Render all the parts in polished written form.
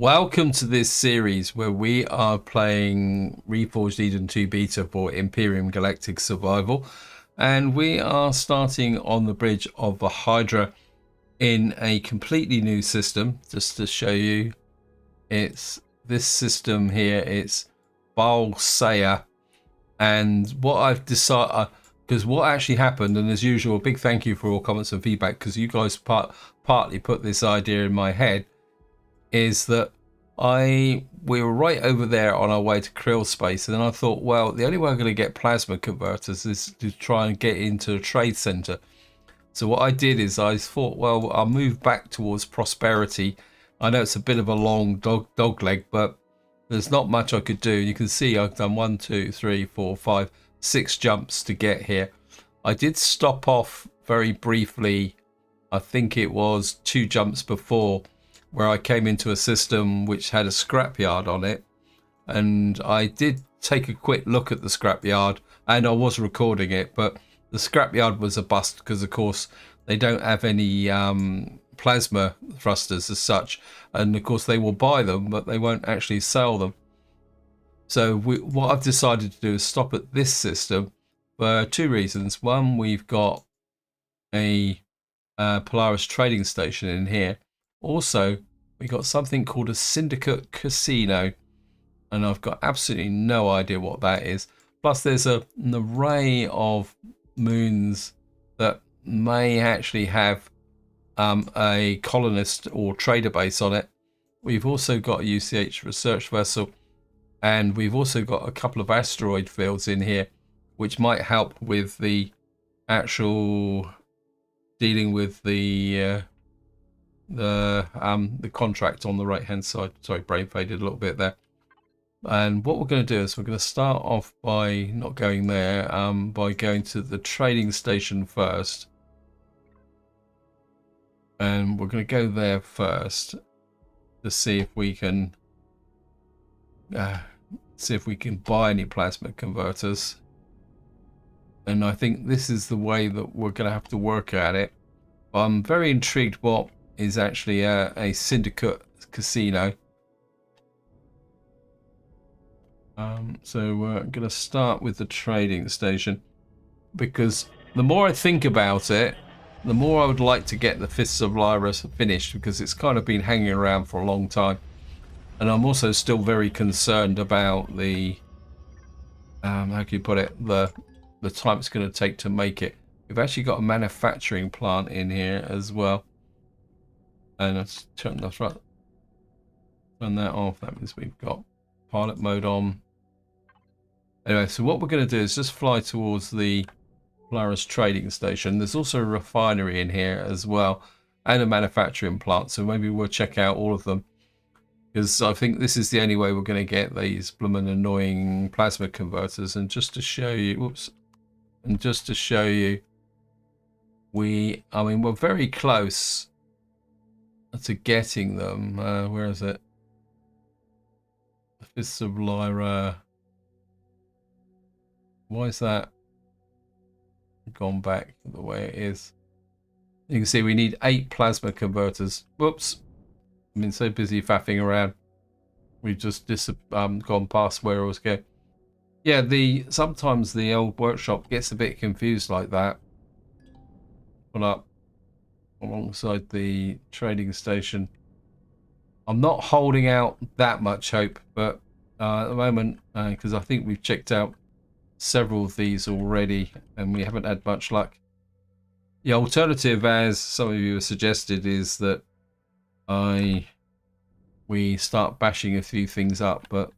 Welcome to this series where we are playing Reforged Eden 2 beta for Empyrion Galactic Survival, and we are starting on the bridge of the Hydra in a completely new system. Just to show you, it's this system here. It's Balsaya, and what I've decided, because what actually happened, and as usual, a big thank you for all comments and feedback, because you guys partly put this idea in my head, is that we were right over there on our way to Krill space, and then I thought, well, the only way I'm going to get plasma converters is to try and get into a trade center. So what I did is I thought, well, I'll move back towards prosperity. I know it's a bit of a long dog leg, but there's not much I could do. You can see I've done 1, 2, 3, 4, 5, 6 jumps to get here. I did stop off very briefly. I think it was 2 jumps before, where I came into a system which had a scrapyard on it, and I did take a quick look at the scrapyard, and I was recording it, but the scrapyard was a bust because, of course, they don't have any plasma thrusters as such, and of course they will buy them, but they won't actually sell them. So what I've decided to do is stop at this system for 2 reasons. One, we've got a Polaris trading station in here. Also, we got something called a syndicate casino, and I've got absolutely no idea what that is. Plus, there's an array of moons that may actually have a colonist or trader base on it. We've also got a UCH research vessel, and we've also got a couple of asteroid fields in here, which might help with the actual dealing with the contract on the right hand side. Sorry, brain faded a little bit there. And what we're going to do is we're going to start off by not going there, by going to the trading station first, and we're going to go there first to see if we can buy any plasma converters. And I think this is the way that we're going to have to work at it. I'm very intrigued what is actually a syndicate casino. So we're going to start with the trading station, because the more I think about it, the more I would like to get the Fists of Lyra finished, because it's kind of been hanging around for a long time. And I'm also still very concerned about the how can you put it, the time it's going to take to make it. We've actually got a manufacturing plant in here as well. And let's turn that off. That means we've got pilot mode on. Anyway, so what we're going to do is just fly towards the Polaris trading station. There's also a refinery in here as well, and a manufacturing plant. So maybe we'll check out all of them, because I think this is the only way we're going to get these bloomin' annoying plasma converters. And just to show you, we're very close to getting them. Where is it? The Fists of Lyra. Why is that gone back the way it is? You can see we need 8 plasma converters. Whoops. I've been so busy faffing around. We've just gone past where I was going. Yeah, sometimes the old workshop gets a bit confused like that. Pull up alongside the trading station. I'm not holding out that much hope, but at the moment, because I think we've checked out several of these already and we haven't had much luck. The alternative, as some of you have suggested, is that we start bashing a few things up, but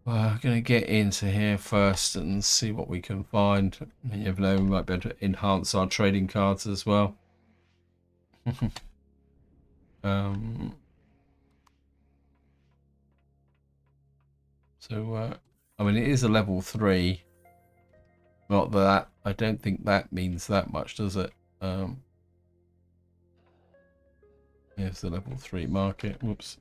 we're going to get into here first and see what we can find. You never know, we might be able to enhance our trading cards as well. So I mean, it is a level 3. Not that, I don't think that means that much, does it? Here's the level 3 market. Whoops.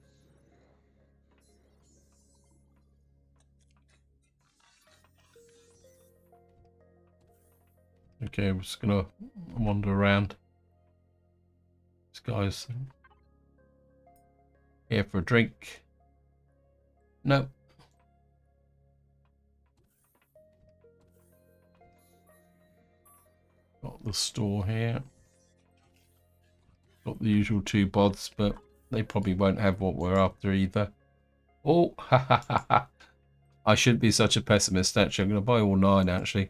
Okay, I'm just gonna wander around. This guy's Here for a drink. Nope. Got the store here. Got the usual 2 bods, but they probably won't have what we're after either. Oh, ha ha ha ha. I shouldn't be such a pessimist, actually. I'm going to buy all 9, actually.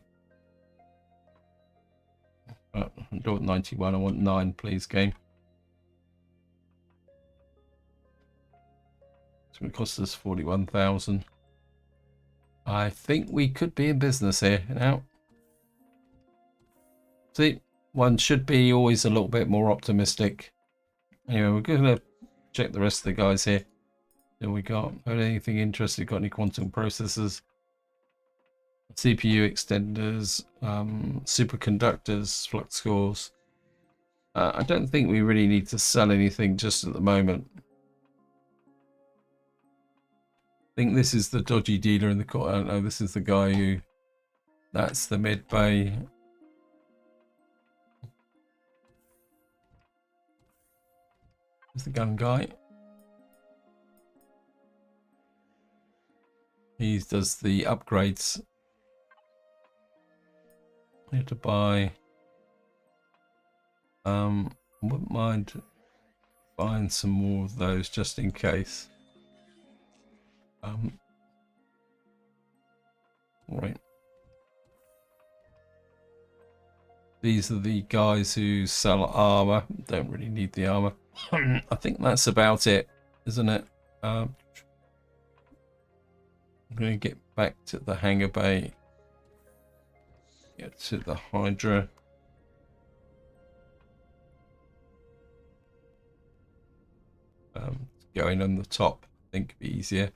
I don't want 91, I want 9, please, game. It's going to cost us 41,000. I think we could be in business here now. See, one should be always a little bit more optimistic. Anyway, we're going to check the rest of the guys here. Then we got anything interesting? Got any quantum processors, CPU extenders, superconductors, flux cores. I don't think we really need to sell anything just at the moment. I think this is the dodgy dealer in the corner. I don't know, this is the guy who... That's the mid bay. There's the gun guy. He does the upgrades. I have to buy. Wouldn't mind buying some more of those just in case. Right. These are the guys who sell armor. Don't really need the armor. I think that's about it, isn't it? I'm going to get back to the hangar bay. Get to the Hydra. Going on the top, I think, would be easier.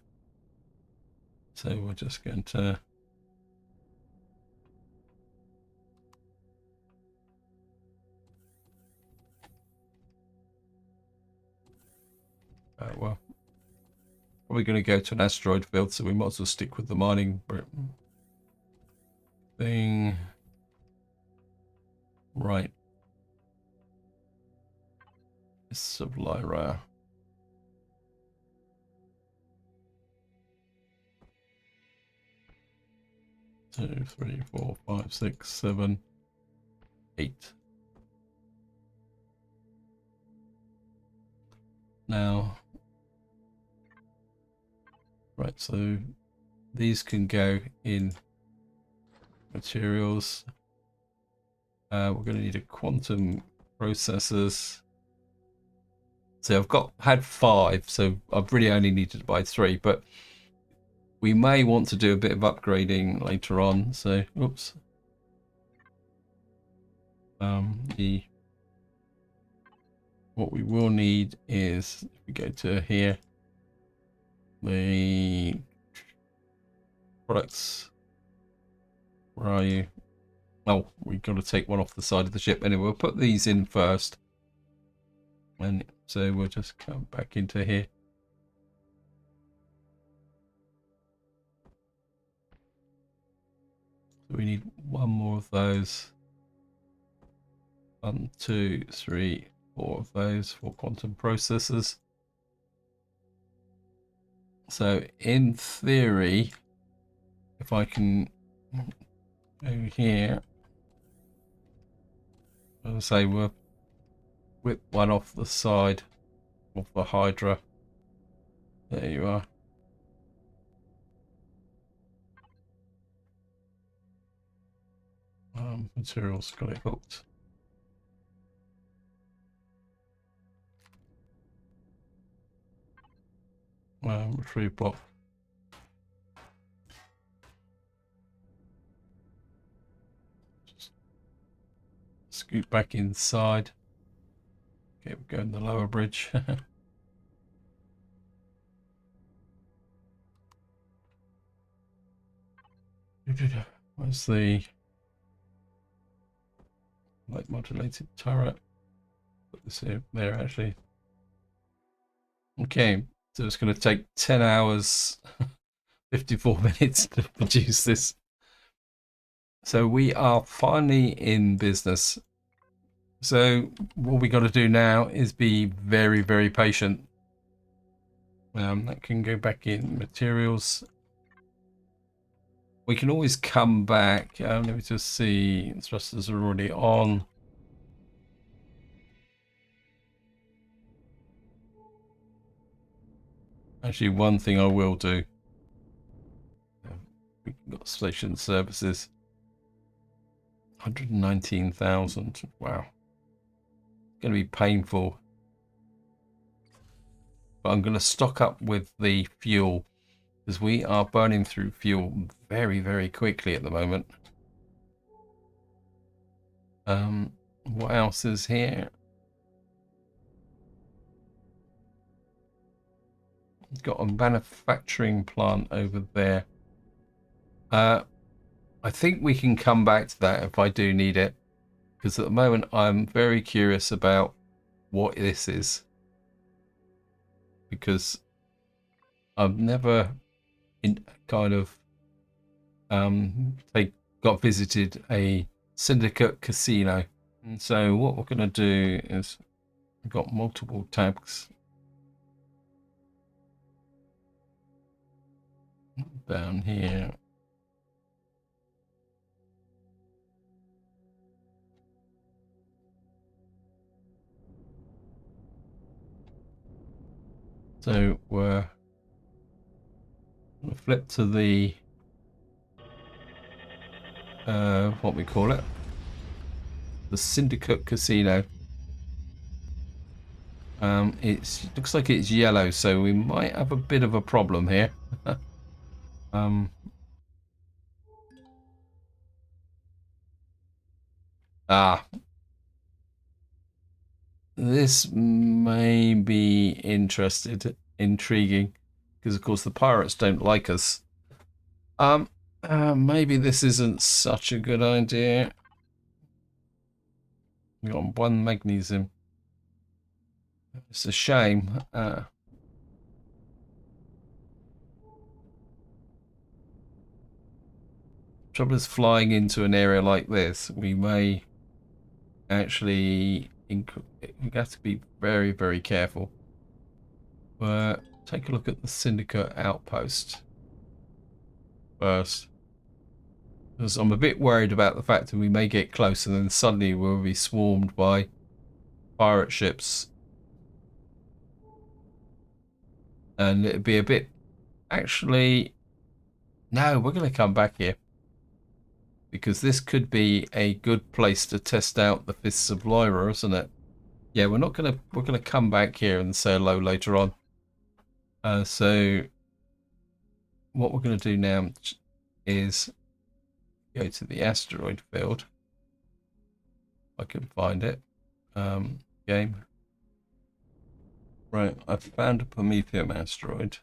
So we're just going to... well, probably going to go to an asteroid field, so we might as well stick with the mining thing. Right. Supply rare. Two, 3, 4, 5, 6, 7, 8. Now, right, so these can go in materials. We're going to need a quantum processors. So I've had 5, so I've really only needed to buy 3, but we may want to do a bit of upgrading later on. So, oops. What we will need is, if we go to here, the products. Where are you? Oh, we've got to take one off the side of the ship. Anyway, we'll put these in first. And so we'll just come back into here. So we need 1 more of those. 1, 2, 3, 4 of those for quantum processors. So in theory, if I can go here, I'll say we'll whip one off the side of the Hydra. There you are. Materials, got it hooked. Retrieve block. Just scoot back inside. Okay, we're going the lower bridge. Where's the light modulated turret? Put this here, there actually. Okay, so it's going to take 10 hours, 54 minutes to produce this. So we are finally in business. So what we got to do now is be very, very patient. That can go back in materials. We can always come back. Let me just see. Thrusters are already on. Actually, one thing I will do. We've got station services. 119,000. Wow. It's going to be painful. But I'm going to stock up with the fuel because we are burning through fuel very, very quickly at the moment. What else is here? We've got a manufacturing plant over there. I think we can come back to that if I do need it, because at the moment I'm very curious about what this is, because I've never got visited a syndicate casino. And so what we're going to do is we've got multiple tabs down here. So we're going to flip to the what we call it, the Syndicate Casino. It looks like it's yellow, so we might have a bit of a problem here. This may be intriguing, because of course the pirates don't like us. Maybe this isn't such a good idea. We got one magnesium. It's a shame. Trouble is, flying into an area like this, we may actually we have to be very, very careful. But take a look at the Syndicate outpost first, because I'm a bit worried about the fact that we may get close and then suddenly we'll be swarmed by pirate ships, and it'd be a bit. Actually, no, we're going to come back here, because this could be a good place to test out the Fists of Lyra, isn't it? Yeah, we're going to come back here and say hello later on. So what we're going to do now is go to the asteroid field. If I can find it. Game. Right, I've found a Prometheum asteroid.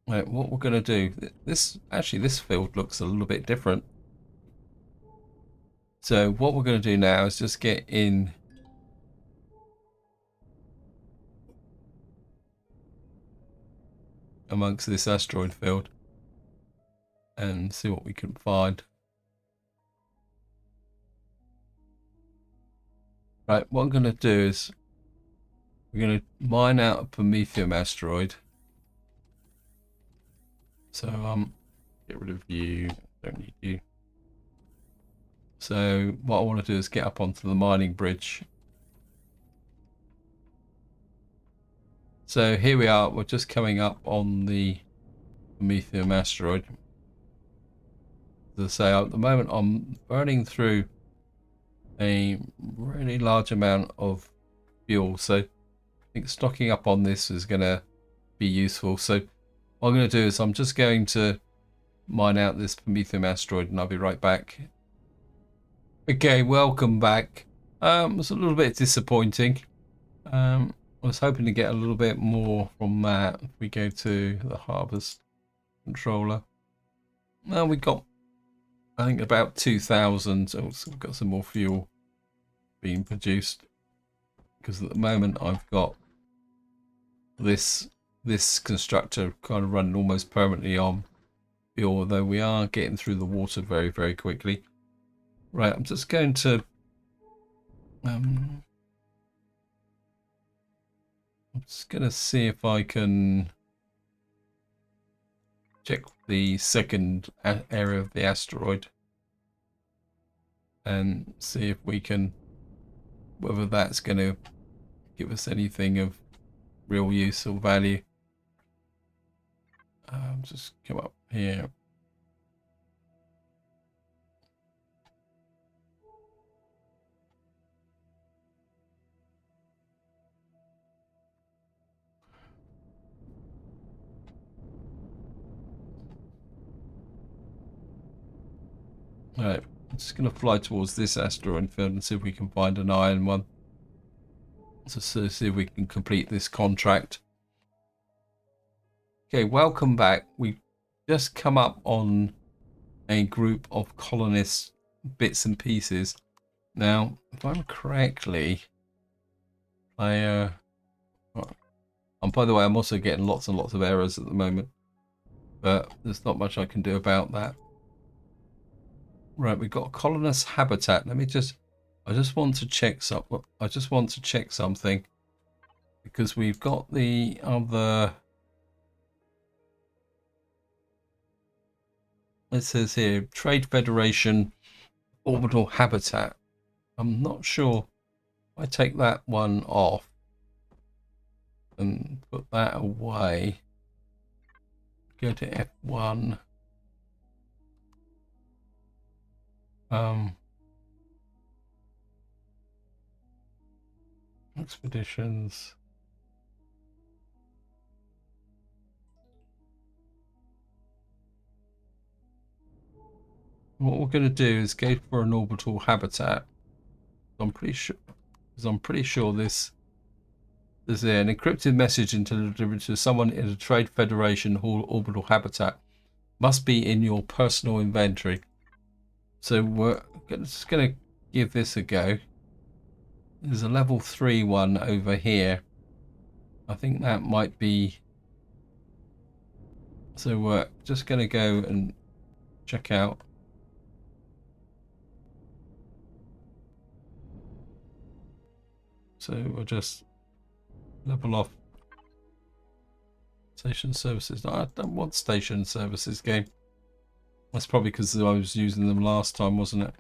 Right, what we're going to do, this field looks a little bit different. So what we're going to do now is just get in amongst this asteroid field and see what we can find. Right, what I'm going to do is we're going to mine out a Prometheum asteroid. So get rid of you, don't need you. So what I want to do is get up onto the mining bridge. So here we are, we're just coming up on the Prometheum asteroid. As I say, at the moment I'm burning through a really large amount of fuel, so I think stocking up on this is going to be useful. So what I'm going to do is I'm just going to mine out this Prometheum asteroid and I'll be right back. Okay, welcome back. It was a little bit disappointing. I was hoping to get a little bit more from that. If we go to the harvest controller, well, we got, I think, about 2,000. So we've got some more fuel being produced, because at the moment I've got this constructor kind of running almost permanently on fuel, although we are getting through the water very, very quickly. Right, I'm just going to just gonna see if I can check the second area of the asteroid and see if we can, whether that's going to give us anything of real use or value. Just come up here. Alright, I'm just going to fly towards this asteroid field and see if we can find an iron one. So see if we can complete this contract. Okay, welcome back. We've just come up on a group of colonists, bits and pieces. Now, if I'm correctly, and by the way, I'm also getting lots and lots of errors at the moment, but there's not much I can do about that. Right, we've got a colonist habitat. I just want to check something because we've got the other. It says here Trade Federation orbital habitat. I'm not sure. I take that one off and put that away. Go to F1. Expeditions. What we're going to do is go for an orbital habitat. I'm pretty sure this is an encrypted message delivered to someone in a Trade Federation orbital habitat. Must be in your personal inventory. So we're just going to give this a go. There's a level 3 one over here. I think that might be. So we're just going to go and check out. So we'll just level off station services. No, I don't want station services game. That's probably because I was using them last time, wasn't it?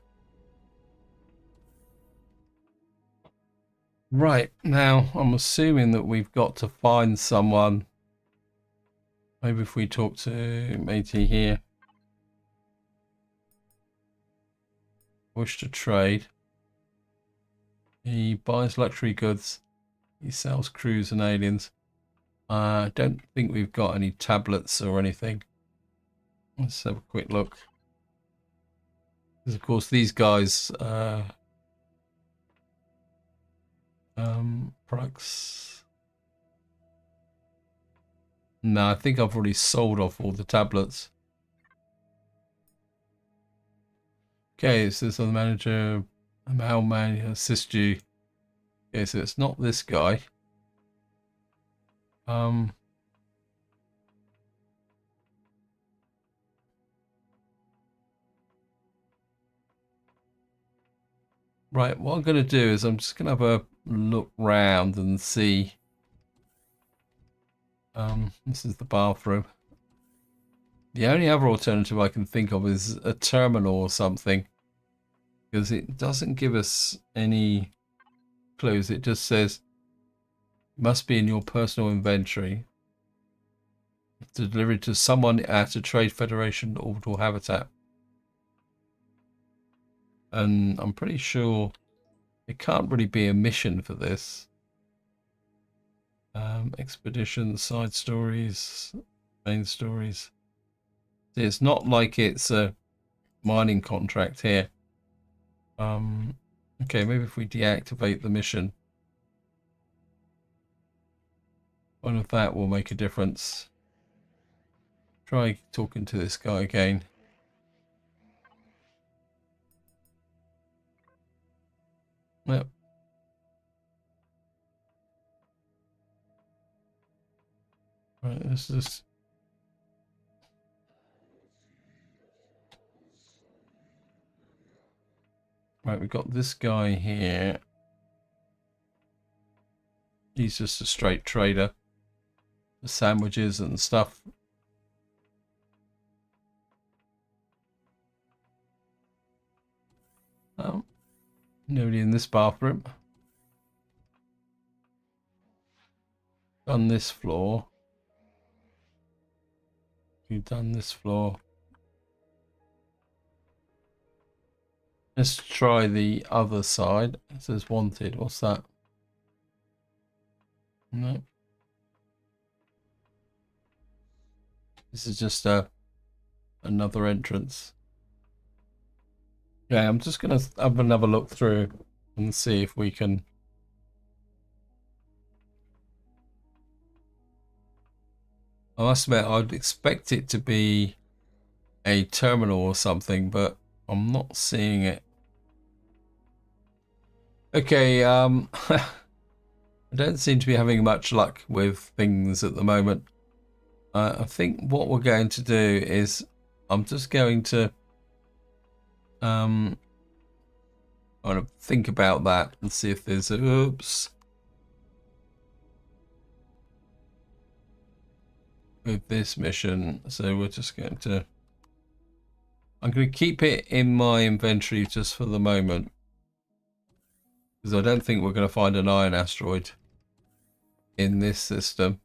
Right, now I'm assuming that we've got to find someone. Maybe if we talk to matey here. Wish to trade. He buys luxury goods. He sells crews and aliens. I don't think we've got any tablets or anything. Let's have a quick look. Because of course these guys products. No, I think I've already sold off all the tablets. Okay, so this is the manager, a mailman, assist you. Okay, so it's not this guy. Right, what I'm going to do is I'm just going to have a look round and see. This is the bathroom. The only other alternative I can think of is a terminal or something, because it doesn't give us any clues. It just says must be in your personal inventory. Delivered to someone at a Trade Federation orbital habitat. And I'm pretty sure it can't really be a mission for this. Expeditions, side stories, main stories. See, it's not like it's a mining contract here. Okay, maybe if we deactivate the mission, one of that will make a difference. Try talking to this guy again. Yep. Right, this is. Right, we've got this guy here. He's just a straight trader for sandwiches and stuff. Nobody in this bathroom. Done this floor. You've done this floor. Let's try the other side. It says wanted. What's that? No. This is just another entrance. Yeah, I'm just gonna have another look through and see if we can. I must admit, I'd expect it to be a terminal or something, but I'm not seeing it. Okay, I don't seem to be having much luck with things at the moment. I think what we're going to do is I'm just going to kind of think about that and see if there's a oops with this mission. So we're just going to I'm going to keep it in my inventory just for the moment, because I don't think we're going to find an iron asteroid in this system.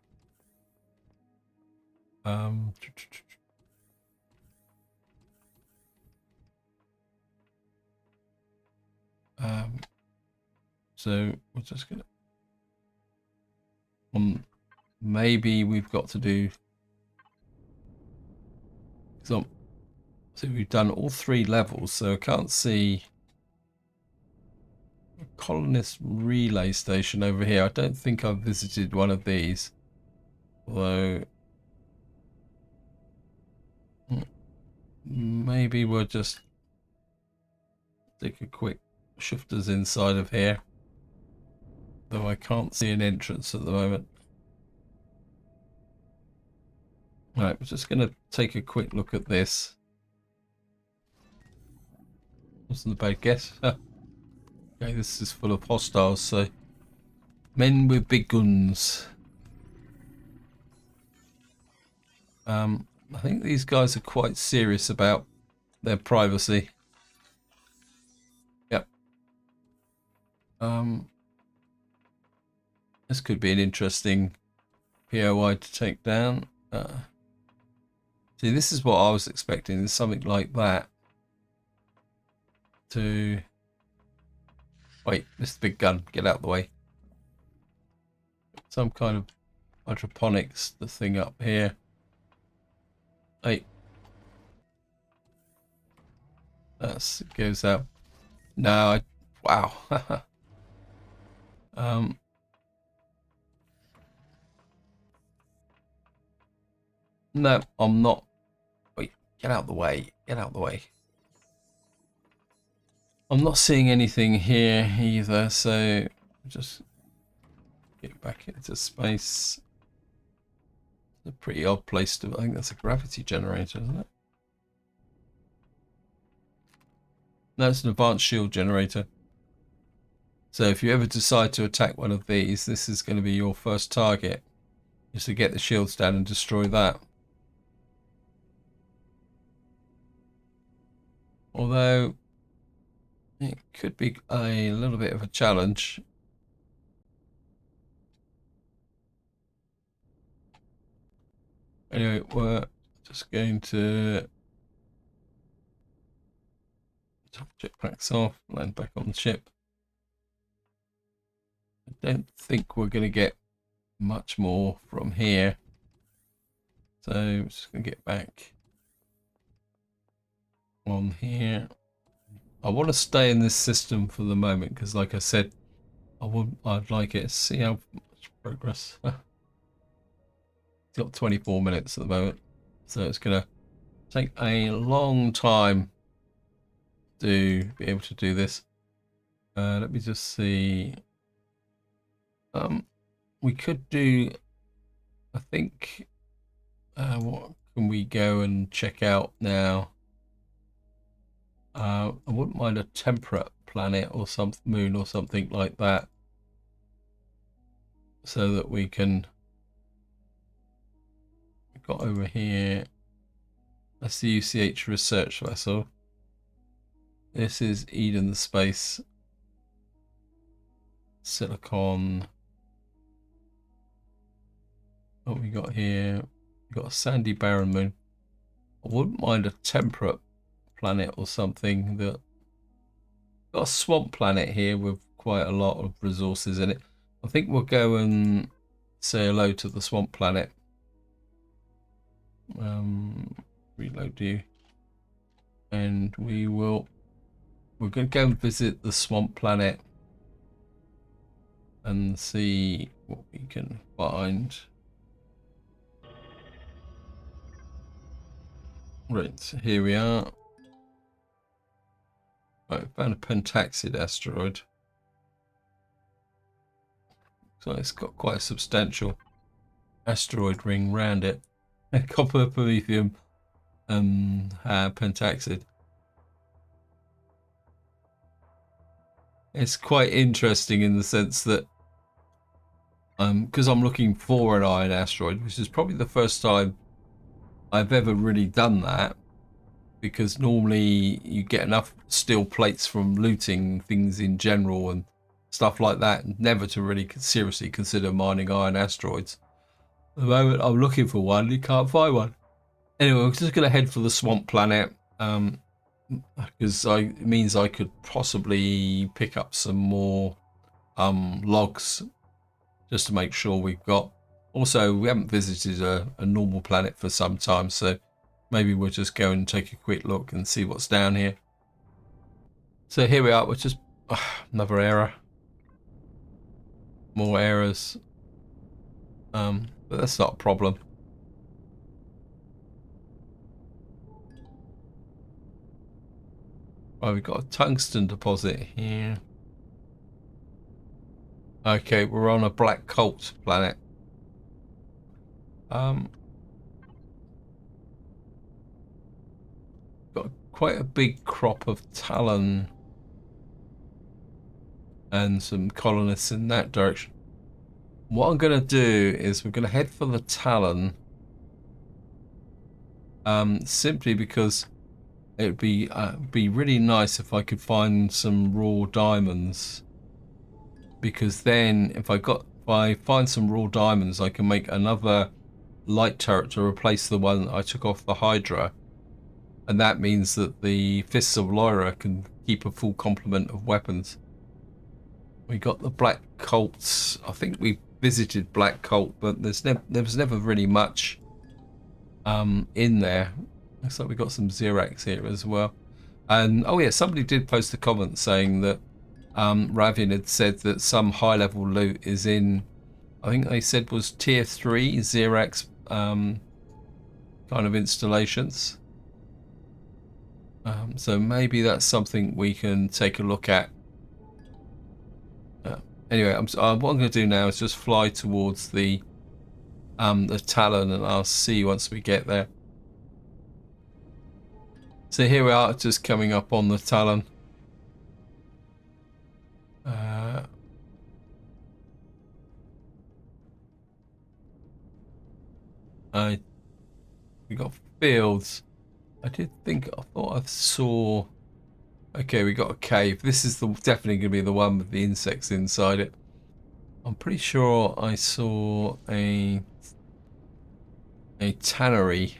So we're just gonna maybe we've got to do so we've done all 3 levels, so I can't see a colonist relay station over here. I don't think I've visited one of these, although maybe we'll just take a quick shifters inside of here, though I can't see an entrance at the moment. Right, we're just going to take a quick look at this. Wasn't a bad guess. Okay, this is full of hostiles, so men with big guns. I think these guys are quite serious about their privacy. Yep. This could be an interesting POI to take down. See, this is what I was expecting. There's something like that. To wait, this is the big gun. Get out of the way. Some kind of hydroponics. The thing up here. Hey, that goes out. No, wow. No, I'm not. Wait, get out of the way. Get out of the way. I'm not seeing anything here either, so just get back into space. It's a pretty odd place to. I think that's a gravity generator, isn't it? No, it's an advanced shield generator. So if you ever decide to attack one of these, this is going to be your first target, is to get the shields down and destroy that. Although it could be a little bit of a challenge. Anyway, we're just going to top jetpacks off, land back on the ship. I don't think we're going to get much more from here. So I'm just going to get back on here. I want to stay in this system for the moment because, like I said, I'd like it to see how much progress. It's got 24 minutes at the moment, so it's going to take a long time to be able to do this. Let me just see. We could do, I think, what can we go and check out now? I wouldn't mind a temperate planet or some moon or something like that. so that we can. We've got over here. That's the UCH research vessel. This is Eden space. Silicon. What we got here? We got a sandy barren moon. I wouldn't mind a temperate planet or something. That got a swamp planet here with quite a lot of resources in it. I think we'll go and say hello to the swamp planet. Reload you, and we're going to go and visit the swamp planet and see what we can find. Right, here we are. Right, found a pentaxid asteroid. So it's got quite a substantial asteroid ring around it. Copper, promethium, pentaxid. It's quite interesting in the sense that because I'm looking for an iron asteroid, which is probably the first time I've ever really done that, because normally you get enough steel plates from looting things in general and stuff like that, never to really seriously consider mining iron asteroids. At the moment I'm looking for one, you can't find one. Anyway, we're just going to head for the swamp planet, because it means I could possibly pick up some more logs just to make sure we've got. Also, we haven't visited a normal planet for some time, so maybe we'll just go and take a quick look and see what's down here. So here we are. We're just another error, more errors, but that's not a problem. Oh, we've got a tungsten deposit here. Okay, we're on a black cult planet. Got quite a big crop of talon and some colonists in that direction. What I'm going to do is we're going to head for the talon, simply because it would be really nice if I could find some raw diamonds, because then if I find some raw diamonds, I can make another light turret to replace the one I took off the Hydra, and that means that the Fists of Lyra can keep a full complement of weapons. We got the Black Cults. I think we visited Black Cult, but there was never really much in there. Looks like we got some Xerax here as well. And oh yeah, somebody did post a comment saying that Ravian had said that some high level loot is in, I think they said was tier 3 Xerax kind of installations. So maybe that's something we can take a look at. Anyway, what I'm going to do now is just fly towards the Talon, and I'll see you once we get there. So here we are, just coming up on the Talon. We got fields. I thought I saw. Okay, we got a cave. This is definitely going to be the one with the insects inside it. I'm pretty sure I saw a tannery.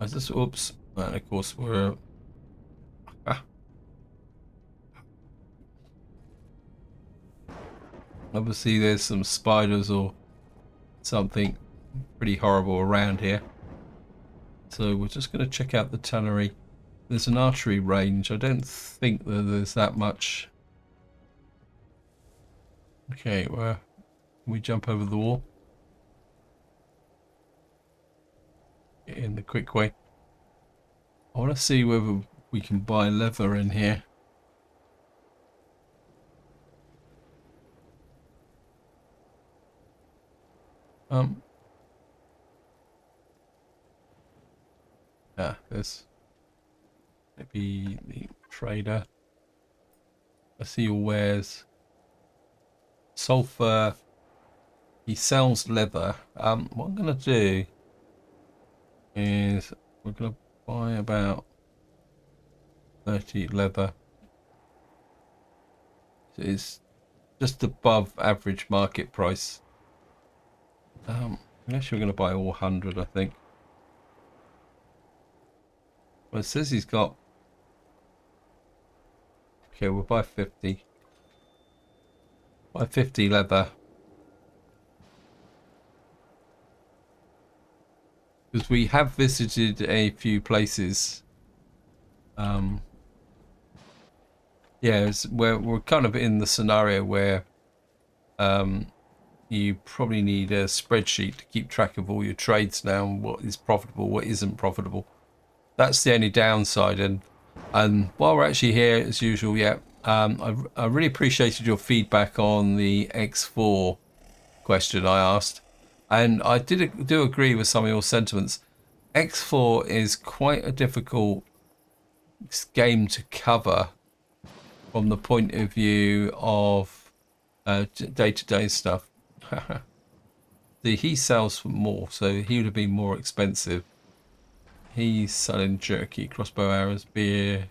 I just, oops. And of course we're. Obviously there's some spiders or something pretty horrible around here. So we're just going to check out the tannery. There's an archery range. I don't think that there's that much. Okay, well, can we jump over the wall? Get in the quick way. I want to see whether we can buy leather in here. Yeah, there's maybe the trader. I see your wares. sulfur. He sells leather. What I'm going to do is we're going to buy about 30 leather. It's just above average market price. Actually, we're going to buy all 100, I think. Well, it says he's got... Okay, we'll buy 50. Buy 50 leather. Because we have visited a few places. Yeah, we're kind of in the scenario where you probably need a spreadsheet to keep track of all your trades now and what is profitable, what isn't profitable. That's the only downside. And while we're actually here, as usual, yeah, I really appreciated your feedback on the X4 question I asked. And I do agree with some of your sentiments. X4 is quite a difficult game to cover from the point of view of day-to-day stuff. He sells for more, so he would have been more expensive. He's selling jerky, crossbow arrows, beer.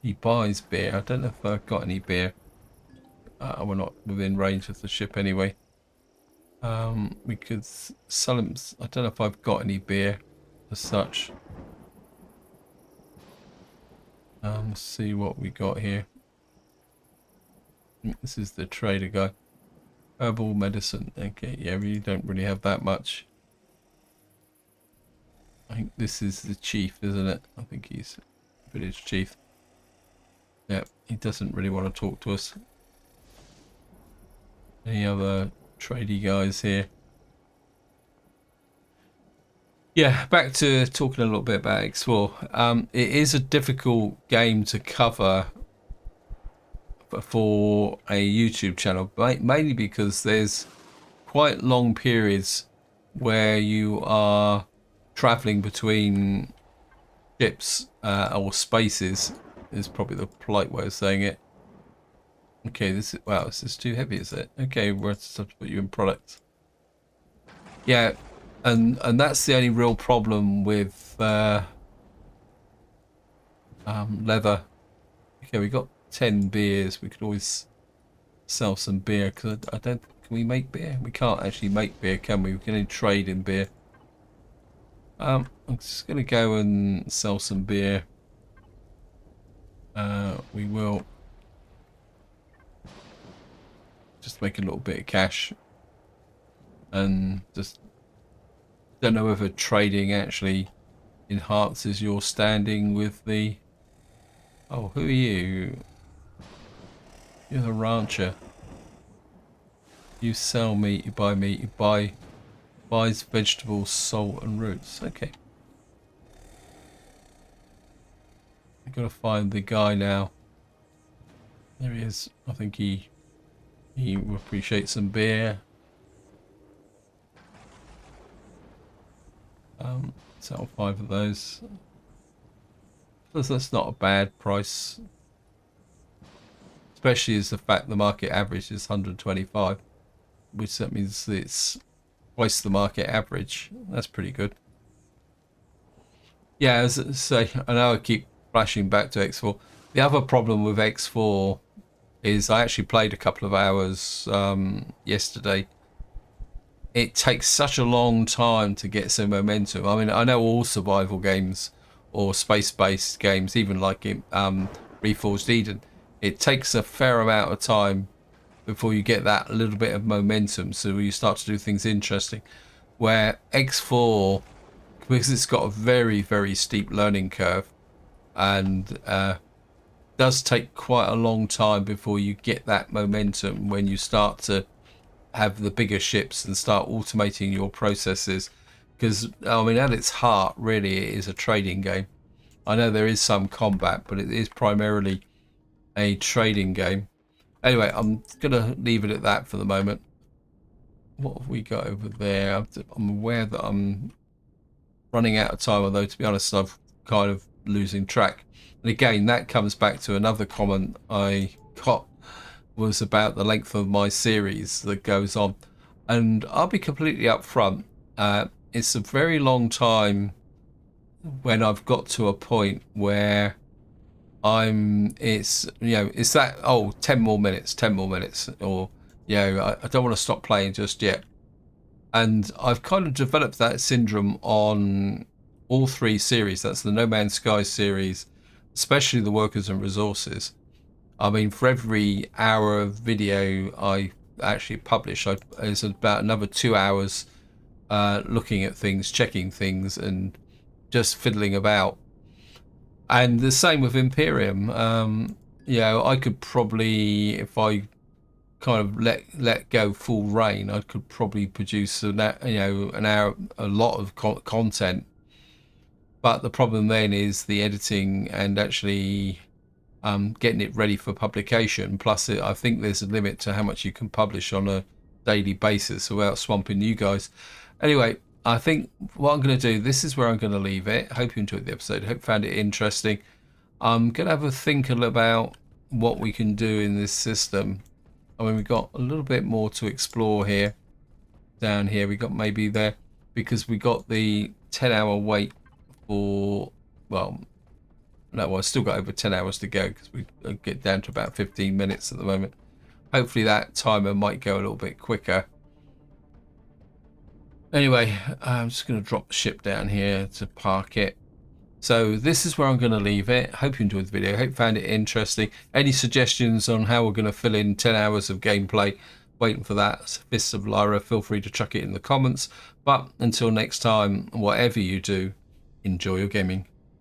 He buys beer. I don't know if I've got any beer. We're not within range of the ship anyway. We could sell him. I don't know if I've got any beer as such. Let's see what we got here. This is the trader guy. Herbal medicine. Okay, yeah, we don't really have that much. I think this is the chief, isn't it? I think he's village chief. Yeah, he doesn't really want to talk to us. Any other tradey guys here? Yeah, back to talking a little bit about X4. It is a difficult game to cover for a YouTube channel, mainly because there's quite long periods where you are traveling between ships or spaces is probably the polite way of saying it. Okay, this is, wow, this is too heavy, is it? Okay, we're going to have to put you in product. Yeah, and that's the only real problem with leather. Okay, we got 10 beers. We could always sell some beer because I don't. Can we make beer? We can't actually make beer, can we? We can only trade in beer. I'm just gonna go and sell some beer. We will just make a little bit of cash, and just don't know whether trading actually enhances your standing with the. Oh, who are you? You're the rancher. You sell meat, you buy meat, you buys vegetables, salt and roots. Okay. I've got to find the guy now. There he is. I think he will appreciate some beer. Sell 5 of those. That's not a bad price. Especially as the fact the market average is 125, which that means it's twice the market average. That's pretty good. Yeah, as I say, I know I keep flashing back to X4. The other problem with X4 is I actually played a couple of hours yesterday. It takes such a long time to get some momentum. I mean, I know all survival games or space-based games, even like in Reforged Eden, it takes a fair amount of time before you get that little bit of momentum, so you start to do things interesting. Where X4, because it's got a very, very steep learning curve, and does take quite a long time before you get that momentum when you start to have the bigger ships and start automating your processes. Because, I mean, at its heart, really, it is a trading game. I know there is some combat, but it is primarily a trading game. Anyway, I'm gonna leave it at that for the moment. What have we got over there? I'm aware that I'm running out of time, although to be honest, I'm kind of losing track. And again, that comes back to another comment I got was about the length of my series that goes on. And I'll be completely upfront. It's a very long time when I've got to a point where it's that, oh, 10 more minutes, or, I don't want to stop playing just yet. And I've kind of developed that syndrome on all 3 series. That's the No Man's Sky series, especially the Workers and Resources. I mean, for every hour of video I actually publish, there's about another 2 hours looking at things, checking things, and just fiddling about. And the same with Empyrion. I could probably, if I kind of let go full rein, I could probably produce an hour, a lot of content. But the problem then is the editing and actually getting it ready for publication. Plus, I think there's a limit to how much you can publish on a daily basis without swamping you guys. Anyway, I think what I'm going to do, this is where I'm going to leave it. Hope you enjoyed the episode. Hope you found it interesting. I'm going to have a think about what we can do in this system. I mean, we've got a little bit more to explore here. Down here, we got maybe there, because we got the 10-hour wait for, well, no, I've still got over 10 hours to go because we get down to about 15 minutes at the moment. Hopefully that timer might go a little bit quicker. Anyway, I'm just going to drop the ship down here to park it. So this is where I'm going to leave it. Hope you enjoyed the video. Hope you found it interesting. Any suggestions on how we're going to fill in 10 hours of gameplay? Waiting for that. Fists of Lyra, feel free to chuck it in the comments. But until next time, whatever you do, enjoy your gaming.